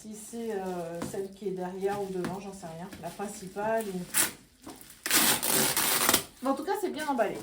Si c'est celle qui est derrière ou devant, j'en sais rien. La principale. Ou... Bon, en tout cas, c'est bien emballé.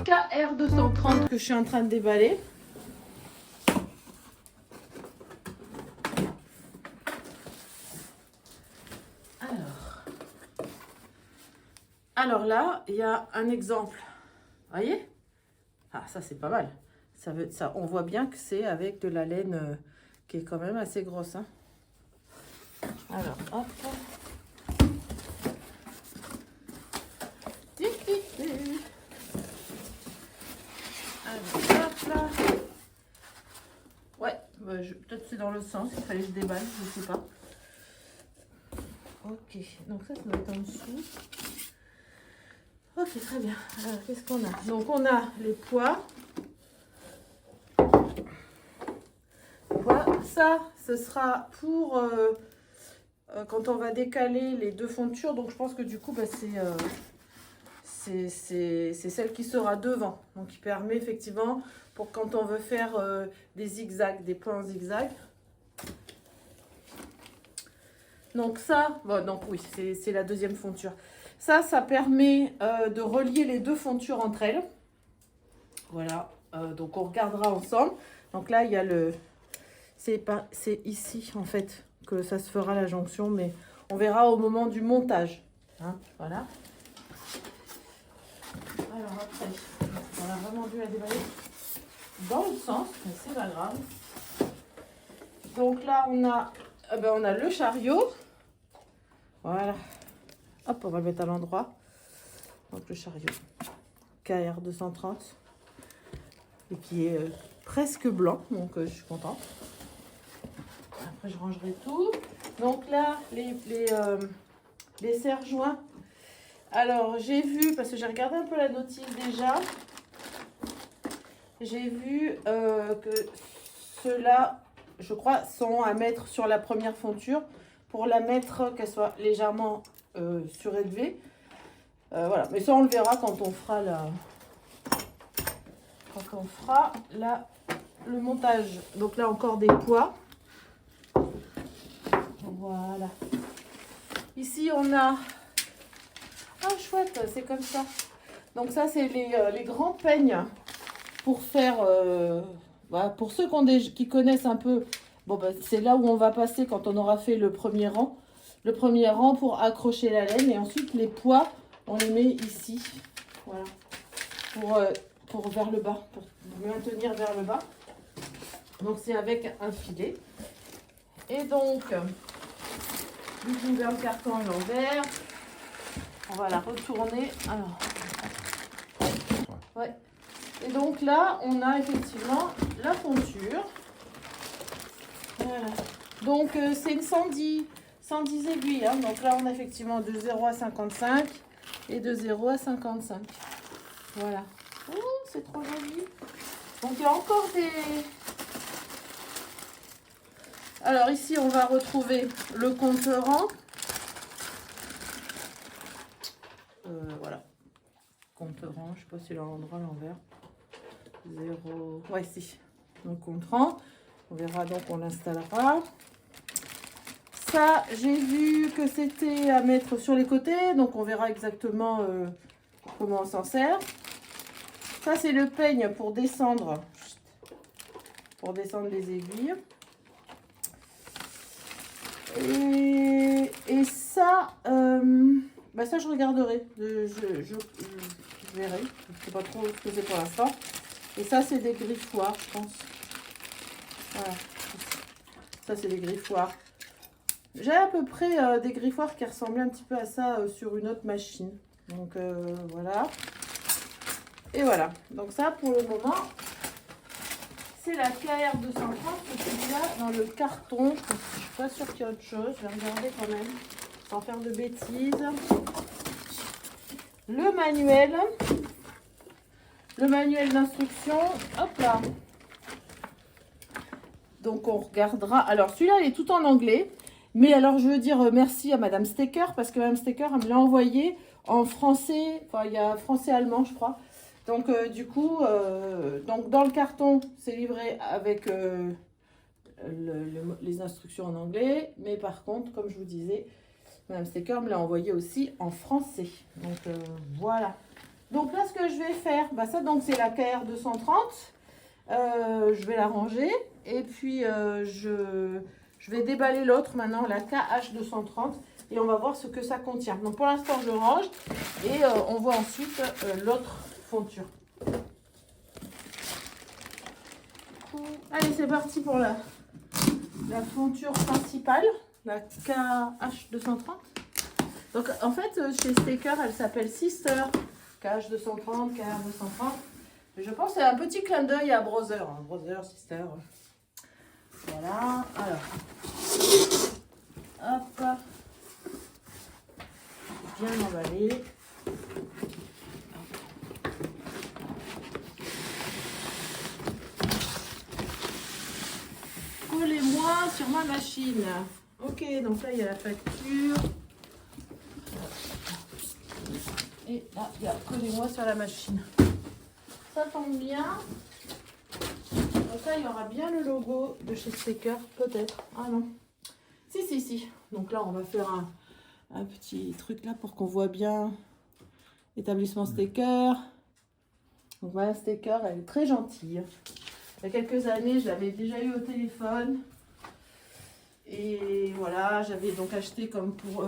KR230 que je suis en train de déballer. Alors là, il y a un exemple. Vous voyez? Ah, ça c'est pas mal. Ça, on voit bien que c'est avec de la laine qui est quand même assez grosse. Hein. Alors, hop. Alors, hop là. Ouais, bah, peut-être c'est dans le sens, il fallait que je déballe, je sais pas. Ok, donc ça doit être en dessous. Ok, très bien. Alors, qu'est-ce qu'on a? Donc, on a les poids. Ça, ce sera pour quand on va décaler les deux fontures. Donc, je pense que du coup, bah, c'est celle qui sera devant. Donc, qui permet effectivement pour quand on veut faire des zigzags, des points en zigzag. Donc ça, bon, donc oui, c'est la deuxième fonture. Ça permet de relier les deux fontures entre elles. Voilà, donc on regardera ensemble. Donc là, il y a le... C'est ici, en fait, que ça se fera la jonction, mais on verra au moment du montage. Hein, voilà. Alors après, on a vraiment dû la déballer dans le sens, mais c'est pas grave. Donc là, on a le chariot. Voilà. Hop, on va le mettre à l'endroit. Donc le chariot KR230 et qui est presque blanc, donc je suis contente. Après je rangerai tout. Donc là les serre-joints. Alors j'ai vu, parce que j'ai regardé un peu la notice déjà, j'ai vu que ceux-là, je crois, sont à mettre sur la première fonture pour la mettre, qu'elle soit légèrement surélevée. Voilà, mais ça on le verra quand on fera le montage. Donc là encore des poids. Voilà. Ici on a... Ah chouette, c'est comme ça. Donc ça c'est les grands peignes pour faire... voilà, pour ceux qui connaissent un peu, bon, bah, c'est là où on va passer quand on aura fait le premier rang. Le premier rang pour accrocher la laine. Et ensuite les poids, on les met ici. Voilà. Pour vers le bas, pour maintenir vers le bas. Donc c'est avec un filet. Et donc, j'ai ouvert le carton à l'envers. On va la retourner. Alors, ouais. Et donc là, on a effectivement la fonture. Voilà. Donc c'est une 110 aiguilles. Hein. Donc là, on a effectivement de 0 à 55 et de 0 à 55. Voilà. Oh, c'est trop joli. Donc il y a encore des... Alors ici, on va retrouver le compte-rang. Voilà. Compte-rang, je ne sais pas si c'est l'endroit à l'envers. 0... Ouais, si. Donc compte-rang. On verra, donc on l'installera. Ça, j'ai vu que c'était à mettre sur les côtés. Donc on verra exactement comment on s'en sert. Ça, c'est le peigne pour descendre les aiguilles. Et ça, bah ça, je regarderai. Je verrai. Je ne sais pas trop ce que c'est pour l'instant. Et ça, c'est des griffoirs, je pense. Voilà. Ça, c'est des griffoirs. J'ai à peu près des griffoirs qui ressemblaient un petit peu à ça sur une autre machine. Donc, voilà. Et voilà. Donc ça, pour le moment, c'est la KR 230, celui-là dans le carton. Je suis pas sûre qu'il y a autre chose. Je vais regarder quand même, sans faire de bêtises. Le manuel d'instruction. Hop là. Donc on regardera. Alors celui-là, il est tout en anglais. Mais alors je veux dire merci à Madame Stecker parce que Madame Stecker elle me l'a envoyé en français. Enfin, il y a français-allemand, je crois. Donc du coup, donc dans le carton, c'est livré avec les instructions en anglais. Mais par contre, comme je vous disais, Madame Stecker me l'a envoyé aussi en français. Donc voilà. Donc là, ce que je vais faire, bah ça donc c'est la KR 230. Je vais la ranger. Et puis je vais déballer l'autre maintenant, la KH 230. Et on va voir ce que ça contient. Donc pour l'instant, je range. Et on voit ensuite l'autre fonture. Allez, c'est parti pour la fonture principale, la KH 230. Donc en fait, chez Stecker, elle s'appelle Sister KH 230, KR 230. Mais je pense que c'est un petit clin d'œil à Brother. Hein. Brother, Sister. Voilà. Alors. Hop. Bien emballé. Collez-moi sur ma machine. Ok, donc là il y a la facture. Et là il y a collez-moi sur la machine. Ça tombe bien. Donc là il y aura bien le logo de chez Stecker, peut-être. Ah non. Si. Donc là on va faire un petit truc là pour qu'on voit bien l'établissement Stecker. Donc voilà, Stecker, elle est très gentille. Il y a quelques années, je l'avais déjà eu au téléphone. Et voilà, j'avais donc acheté comme pour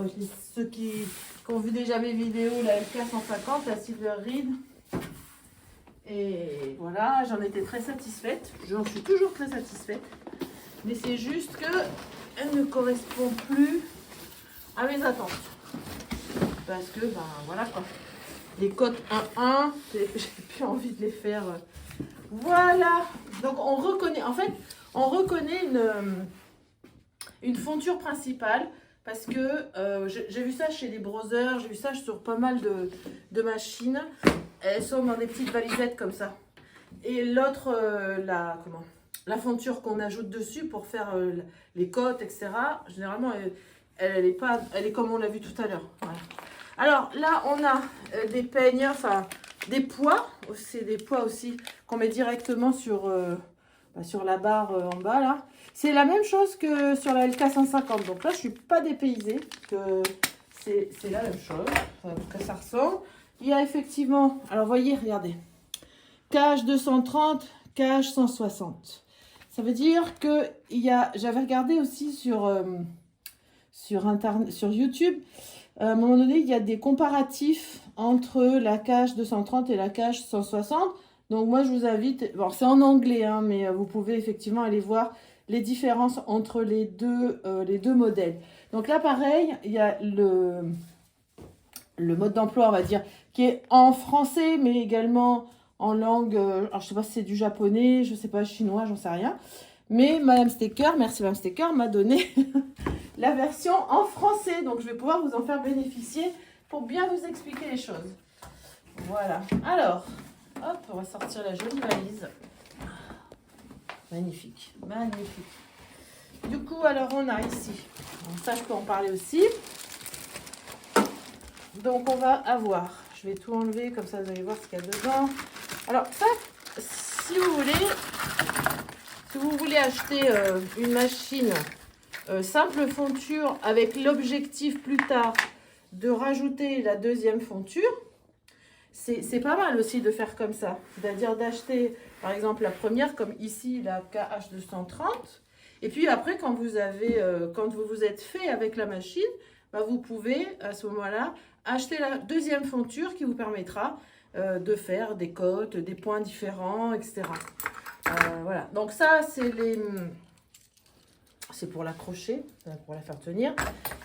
ceux qui ont vu déjà mes vidéos, la LK150, la Silver Reed. Et voilà, j'en étais très satisfaite. J'en suis toujours très satisfaite. Mais c'est juste qu'elle ne correspond plus à mes attentes. Parce que, ben voilà quoi. Les cotes 1-1, j'ai plus envie de les faire. Voilà. Donc on reconnaît, en fait, on reconnaît une fonture principale. Parce que j'ai vu ça chez les Brother, j'ai vu ça sur pas mal de machines. Elles sont dans des petites valisettes comme ça. Et l'autre, la fonture qu'on ajoute dessus pour faire les cotes, etc. Généralement, elle est comme on l'a vu tout à l'heure. Voilà. Alors là, on a des peignes, enfin des poids. C'est des poids aussi qu'on met directement sur la barre en bas là. C'est la même chose que sur la LK150. Donc là, je ne suis pas dépaysée. C'est la même chose. Enfin, en tout cas, ça ressemble. Il y a effectivement, alors voyez, regardez. KH 230, KH 160. Ça veut dire que j'avais regardé aussi sur YouTube. À un moment donné, il y a des comparatifs entre la KH 230 et la KH 160. Donc moi, je vous invite, bon, c'est en anglais, hein, mais vous pouvez effectivement aller voir les différences entre les deux modèles. Donc là, pareil, il y a le mode d'emploi, on va dire, qui est en français, mais également en langue, alors je sais pas si c'est du japonais, je sais pas, chinois, j'en sais rien. Mais Madame Stecker, merci Madame Stecker, m'a donné la version en français. Donc je vais pouvoir vous en faire bénéficier pour bien vous expliquer les choses. Voilà. Alors, hop, on va sortir la jolie valise. Magnifique, magnifique. Du coup, alors on a ici, donc ça je peux en parler aussi. Donc on va avoir, je vais tout enlever comme ça vous allez voir ce qu'il y a dedans. Alors ça, si vous voulez acheter une machine simple fonture avec l'objectif plus tard de rajouter la deuxième fonture, c'est pas mal aussi de faire comme ça. C'est-à-dire d'acheter par exemple la première comme ici la KH 230 et puis après quand vous vous êtes fait avec la machine, bah, vous pouvez à ce moment-là acheter la deuxième fonture qui vous permettra de faire des cotes, des points différents, etc. Voilà, donc ça c'est pour l'accrocher, pour la faire tenir.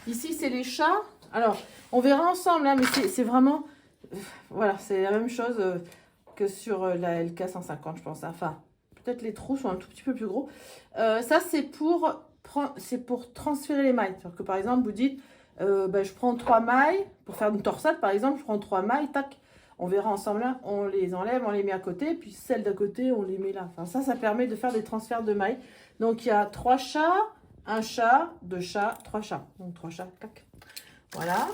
Ici c'est les chats. Alors on verra ensemble, hein, mais c'est vraiment, voilà, c'est la même chose que sur la LK150 je pense. Enfin, peut-être les trous sont un tout petit peu plus gros. Ça, c'est pour transférer les mailles. C'est-à-dire que par exemple, vous dites, je prends 3 mailles, pour faire une torsade par exemple, je prends 3 mailles, tac, on verra ensemble là, on les enlève, on les met à côté, puis celles d'à côté, on les met là. Enfin, ça permet de faire des transferts de mailles. Donc, il y a 3 chats, 1 chat, 2 chats, 3 chats. Donc, 3 chats, tac. Voilà.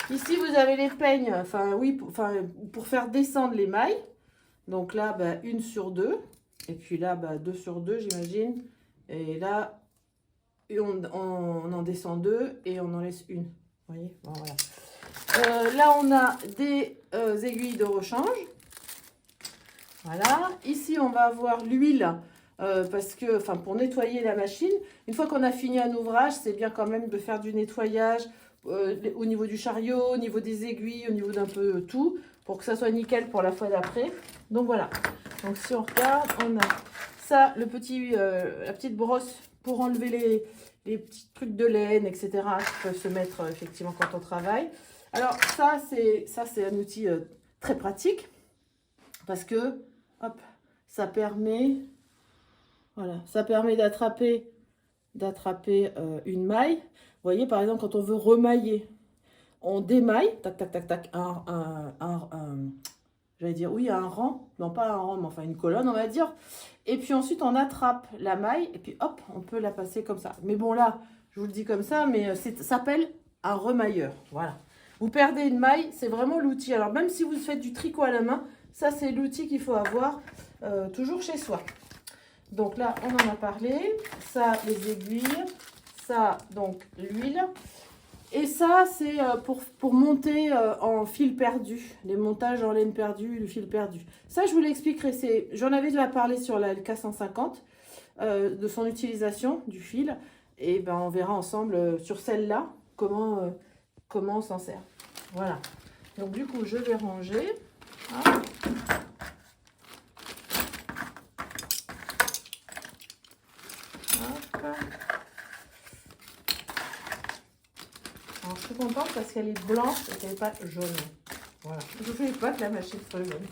Ici, vous avez les peignes, pour faire descendre les mailles. Donc là, 1 sur 2. Et puis là, 2 sur 2, j'imagine. Et là, on en descend 2 et on en laisse une. Vous voyez, voilà. Là, on a des aiguilles de rechange. Voilà. Ici, on va avoir l'huile parce que, pour nettoyer la machine. Une fois qu'on a fini un ouvrage, c'est bien quand même de faire du nettoyage au niveau du chariot, au niveau des aiguilles, au niveau d'un peu tout, pour que ça soit nickel pour la fois d'après. Donc voilà. Donc si on regarde, on a ça, la petite brosse pour enlever les petits trucs de laine, etc. qui peuvent se mettre effectivement quand on travaille. Alors ça c'est un outil très pratique parce que hop, ça permet d'attraper une maille. Vous voyez, par exemple, quand on veut remailler, on démaille, tac, tac, tac, tac, j'allais dire, oui, un rang, non pas un rang, mais enfin une colonne, on va dire. Et puis ensuite, on attrape la maille, et puis hop, on peut la passer comme ça. Mais bon, là, je vous le dis comme ça, mais ça s'appelle un remailleur, voilà. Vous perdez une maille, c'est vraiment l'outil. Alors, même si vous faites du tricot à la main, ça, c'est l'outil qu'il faut avoir toujours chez soi. Donc là, on en a parlé. Ça, les aiguilles. Ça, donc, l'huile. Et ça, c'est pour monter en fil perdu. Les montages en laine perdue, le fil perdu. Ça, je vous l'expliquerai. J'en avais déjà parlé sur la LK150, de son utilisation, du fil. Et on verra ensemble sur celle-là comment on s'en sert. Voilà. Donc, du coup, je vais ranger. Hop. Alors, je suis contente parce qu'elle est blanche et qu'elle n'est pas jaune. Voilà. Je ne voulais pas que la machine soit jaune.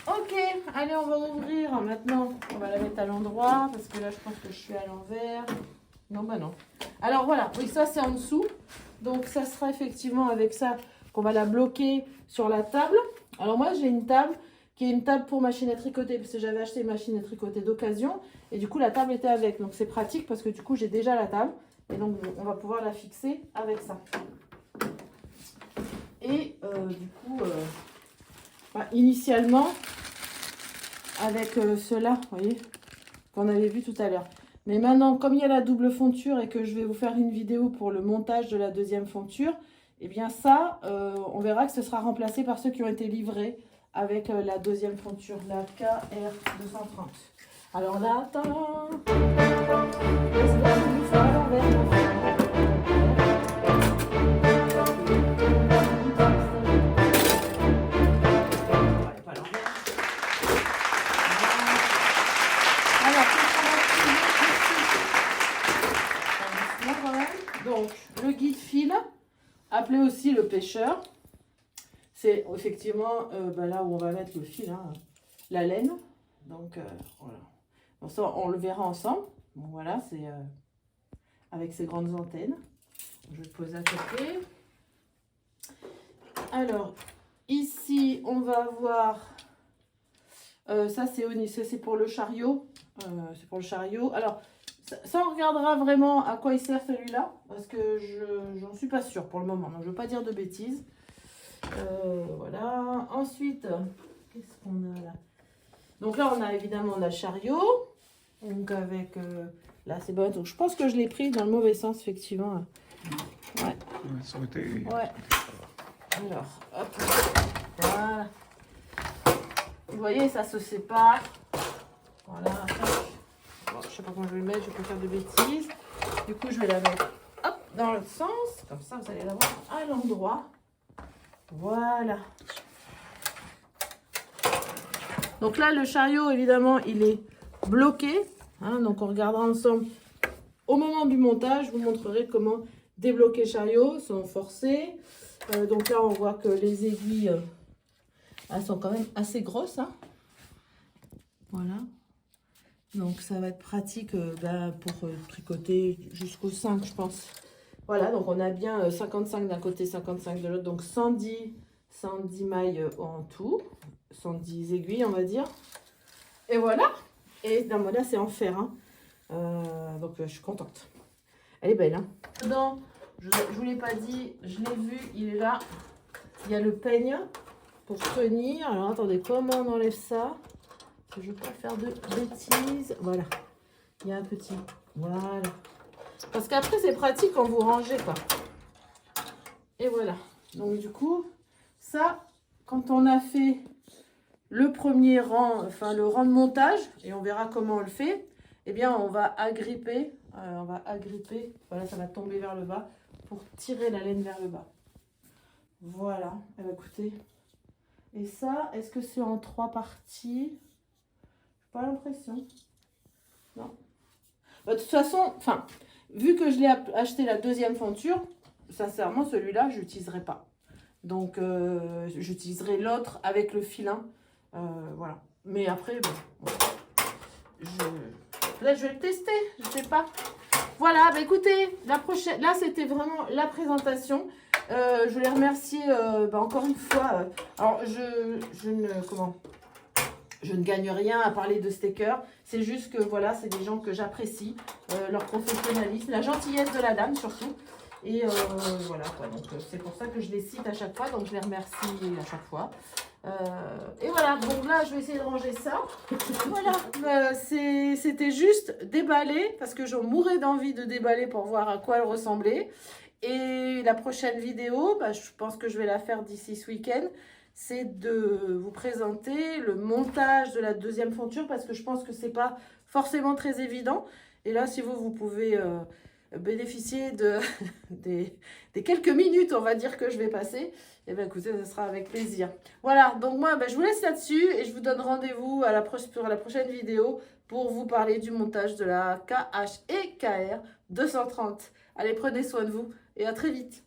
Ok, allez, on va ouvrir. Maintenant, on va la mettre à l'endroit parce que là, je pense que je suis à l'envers. Non, non. Alors, voilà. Oui, ça, c'est en dessous. Donc, ça sera effectivement avec ça qu'on va la bloquer sur la table. Alors, moi, j'ai une table qui est une table pour machine à tricoter parce que j'avais acheté une machine à tricoter d'occasion. Et du coup, la table était avec. Donc, c'est pratique parce que du coup, j'ai déjà la table. Et donc, on va pouvoir la fixer avec ça. Et du coup, initialement, avec ceux-là, vous voyez, qu'on avait vu tout à l'heure. Mais maintenant, comme il y a la double fonture et que je vais vous faire une vidéo pour le montage de la deuxième fonture, eh bien ça, on verra que ce sera remplacé par ceux qui ont été livrés avec la deuxième fonture, la KR230. Alors là, attends. Donc, le guide fil, appelé aussi le pêcheur, c'est effectivement là où on va mettre le fil, hein, la laine. Donc, voilà. Bon, ça, on le verra ensemble. Bon, voilà, c'est avec ces grandes antennes. Je vais le poser à côté. Alors, ici, on va avoir... ça, c'est pour le chariot. C'est pour le chariot. Alors, ça, on regardera vraiment à quoi il sert celui-là. Parce que j'en suis pas sûre pour le moment. Donc, je ne veux pas dire de bêtises. Voilà. Ensuite, qu'est-ce qu'on a là? Donc là, on a évidemment le chariot. Donc avec... là, c'est bon. Donc, je pense que je l'ai pris dans le mauvais sens, effectivement. Ouais. Ouais. Alors, hop. Voilà. Vous voyez, ça se sépare. Voilà. Bon, je ne sais pas comment je vais le mettre, je vais pas faire de bêtises. Du coup, je vais la mettre hop, dans l'autre sens. Comme ça, vous allez la voir à l'endroit. Voilà. Donc là, le chariot, évidemment, il est bloqué. Hein, donc, on regardera ensemble. Au moment du montage, je vous montrerai comment débloquer le chariot sans forcer. Donc là, on voit que les aiguilles, elles sont quand même assez grosses. Hein. Voilà. Donc ça va être pratique pour tricoter jusqu'au 5, je pense. Voilà, donc on a bien 55 d'un côté, 55 de l'autre. Donc 110 mailles en tout. 110 aiguilles, on va dire. Et voilà. Et non, là, c'est en fer. Hein. Donc je suis contente. Elle est belle. Hein. Dedans, je ne vous l'ai pas dit, je l'ai vu, il est là. Il y a le peigne pour tenir. Alors attendez, comment on enlève ça? Je ne veux pas faire de bêtises. Voilà. Il y a un petit. Voilà. Parce qu'après, c'est pratique quand vous rangez, quoi. Et voilà. Donc, du coup, ça, quand on a fait le premier rang, enfin, le rang de montage, et on verra comment on le fait, eh bien, on va agripper. Voilà, ça va tomber vers le bas pour tirer la laine vers le bas. Voilà. Eh bien, écoutez. Et ça, est-ce que c'est en 3 parties? Pas l'impression. Non. Bah, de toute façon, enfin, vu que je l'ai acheté la deuxième fonture, sincèrement, celui-là, je l'utiliserai pas. Donc, j'utiliserai l'autre avec le filin. Voilà. Mais après, bon, là, je vais le tester. Je sais pas. Voilà, bah, écoutez, la prochaine, là, c'était vraiment la présentation. Je voulais remercier encore une fois. Alors, je ne gagne rien à parler de stickers. C'est juste que voilà, c'est des gens que j'apprécie, leur professionnalisme, la gentillesse de la dame surtout. Et voilà quoi. Donc c'est pour ça que je les cite à chaque fois. Donc je les remercie à chaque fois. Et voilà. Donc là, je vais essayer de ranger ça. Voilà. C'était juste déballer parce que j'en mourais d'envie de déballer pour voir à quoi elle ressemblait. Et la prochaine vidéo, je pense que je vais la faire d'ici ce week-end. C'est de vous présenter le montage de la deuxième fonture parce que je pense que c'est pas forcément très évident. Et là, si vous pouvez bénéficier des quelques minutes, on va dire, que je vais passer, et bien écoutez, ce sera avec plaisir. Voilà, donc moi, je vous laisse là-dessus et je vous donne rendez-vous pour la prochaine vidéo pour vous parler du montage de la KH et KR 230. Allez, prenez soin de vous et à très vite.